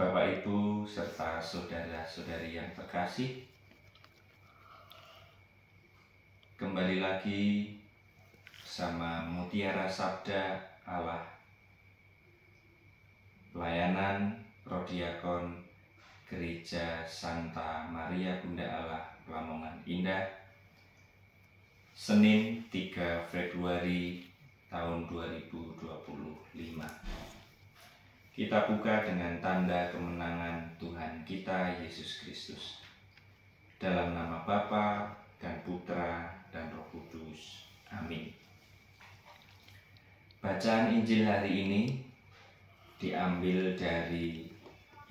Bapak, Ibu, serta saudara-saudari yang terkasih, kembali lagi bersama Mutiara Sabda Allah, pelayanan Prodiakon Gereja Santa Maria Bunda Allah, Lamongan Indah, Senin 3 Februari tahun 2025. Kita buka dengan tanda kemenangan Tuhan kita Yesus Kristus. Dalam nama Bapa dan Putra dan Roh Kudus. Amin. Bacaan Injil hari ini diambil dari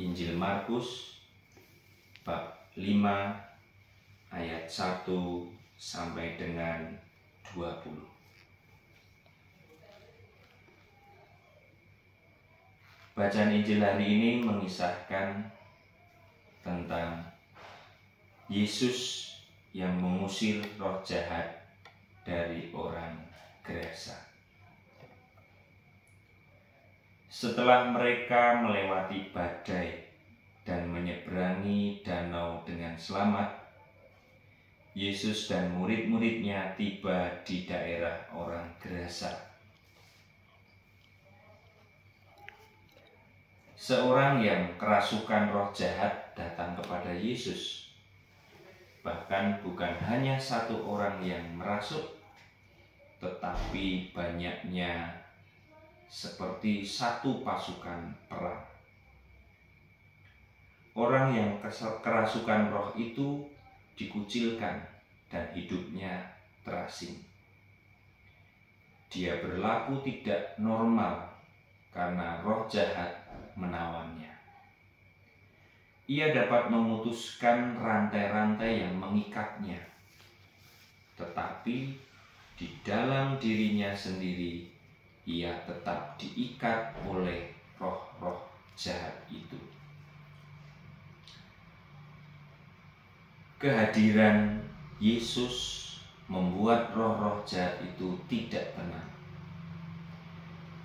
Injil Markus bab 5 ayat 1 sampai dengan 20. Bacaan Injil hari ini mengisahkan tentang Yesus yang mengusir roh jahat dari orang Gerasa. Setelah mereka melewati badai dan menyeberangi danau dengan selamat, Yesus dan murid-muridnya tiba di daerah orang Gerasa. Seorang yang kerasukan roh jahat datang kepada Yesus. Bahkan bukan hanya satu orang yang merasuk, tetapi banyaknya seperti satu pasukan perang. Orang yang kerasukan roh itu dikucilkan dan hidupnya terasing. Dia berlaku tidak normal karena roh jahat menawannya. Ia dapat memutuskan rantai-rantai yang mengikatnya, tetapi di dalam dirinya sendiri ia tetap diikat oleh roh-roh jahat itu. Kehadiran Yesus membuat roh-roh jahat itu tidak tenang.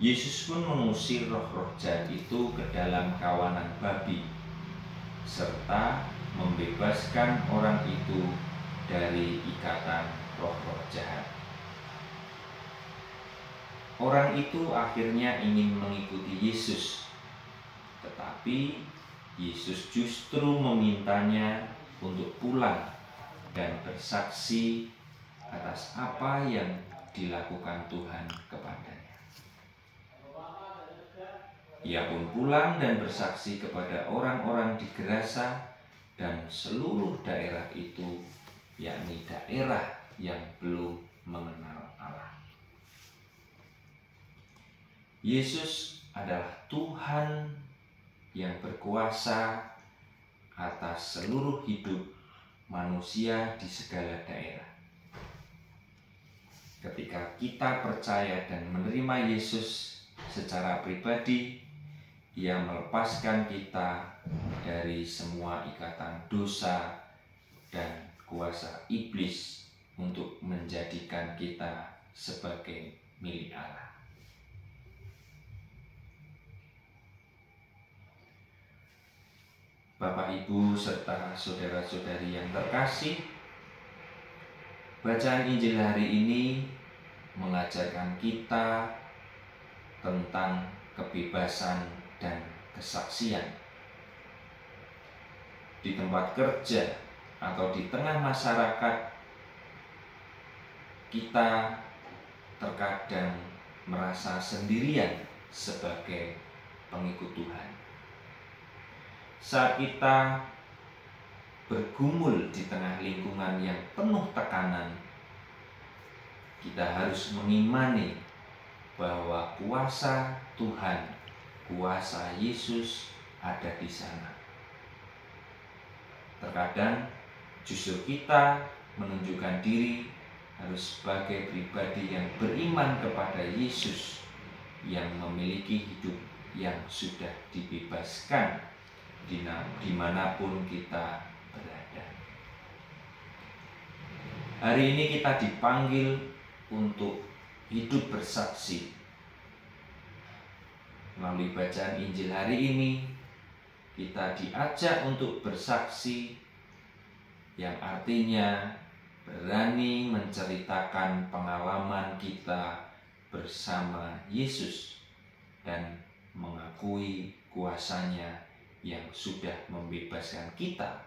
Yesus pun mengusir roh-roh jahat itu ke dalam kawanan babi, serta membebaskan orang itu dari ikatan roh-roh jahat. Orang itu akhirnya ingin mengikuti Yesus, tetapi Yesus justru memintanya untuk pulang dan bersaksi atas apa yang dilakukan Tuhan kepadanya. Ia pun pulang dan bersaksi kepada orang-orang di Gerasa dan seluruh daerah itu, yakni daerah yang belum mengenal Allah. Yesus adalah Tuhan yang berkuasa atas seluruh hidup manusia di segala daerah. Ketika kita percaya dan menerima Yesus secara pribadi, Ia melepaskan kita dari semua ikatan dosa dan kuasa iblis untuk menjadikan kita sebagai milik Allah. Bapak, Ibu, serta saudara-saudari yang terkasih, bacaan Injil hari ini mengajarkan kita tentang kebebasan dan kesaksian. Di tempat kerja atau di tengah masyarakat, kita terkadang merasa sendirian sebagai pengikut Tuhan. Saat kita bergumul di tengah lingkungan yang penuh tekanan, kita harus mengimani bahwa kuasa Tuhan, kuasa Yesus ada di sana. Terkadang justru kita menunjukkan diri harus sebagai pribadi yang beriman kepada Yesus, yang memiliki hidup yang sudah dibebaskan dimanapun kita berada. Hari ini kita dipanggil untuk hidup bersaksi. Melalui bacaan Injil hari ini, kita diajak untuk bersaksi, yang artinya berani menceritakan pengalaman kita bersama Yesus dan mengakui kuasa-Nya yang sudah membebaskan kita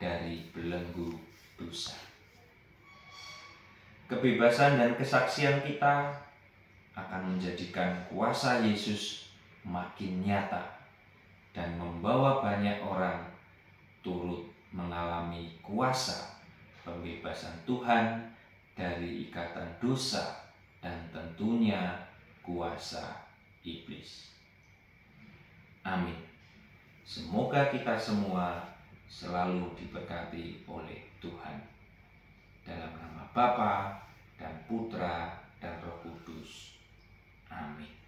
dari belenggu dosa. Kebebasan dan kesaksian kita akan menjadikan kuasa Yesus makin nyata dan membawa banyak orang turut mengalami kuasa pembebasan Tuhan dari ikatan dosa dan tentunya kuasa iblis. Amin. Semoga kita semua selalu diberkati oleh Tuhan. Dalam nama Bapa dan Putra dan Roh Kudus. Amin.